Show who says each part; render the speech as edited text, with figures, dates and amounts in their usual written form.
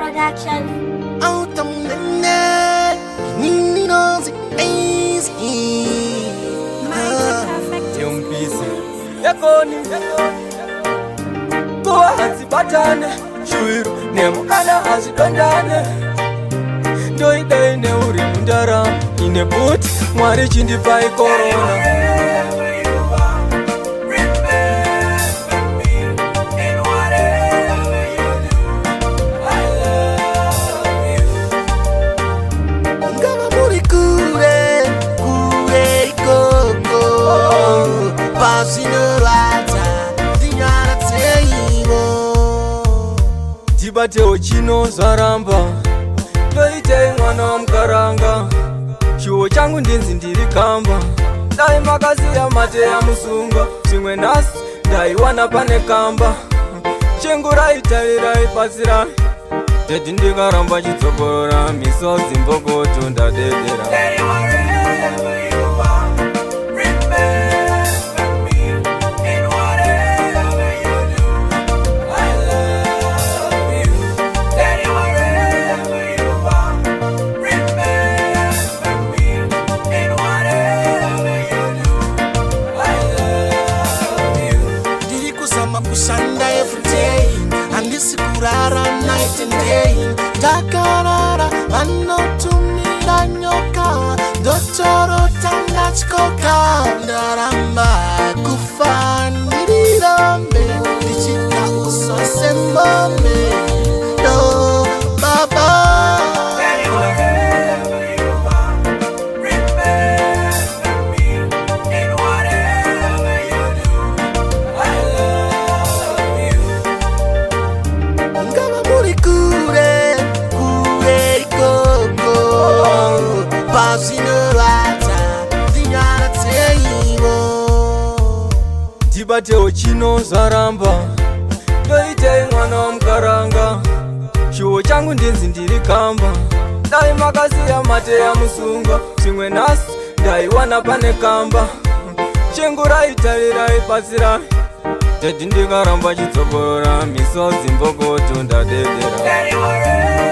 Speaker 1: production.
Speaker 2: Out of the net, Nini knows it easy.
Speaker 3: Young PC, yakoni, Boa hazibatane, Shuiru, Nemukana hazidondane. Doida ine uri mundara, ine boot, mwari chindipai corona. Tibateo chino zaramba, doite mwana wa mkaranga. Chuo changu ndinzi ndiri kamba, dai makazi ya mate ya musunga. Chimwe nasi, dai wana pane kamba. Chingori italira ipasira, teti ndikaramba chitsogora. Misozi mbogoto ndadedera.
Speaker 2: Kushanda every day, and this kurara night and day. Takarara, ano tumira nyoka, dotoro tangachkoka. Ndaramba, kufanirambe, dichita uso sembombe. No, baba.
Speaker 3: Tibateo chino zaramba, doite mwana wa mkaranga. Chuo changu ndinzi ndiri kamba, dai makazi ya mate ya musunga. Chimwe nasi, dai wana pane kamba. Chingori italira ipasira, teti ndikaramba chitsogora. Misozi mbogoto ndadedera.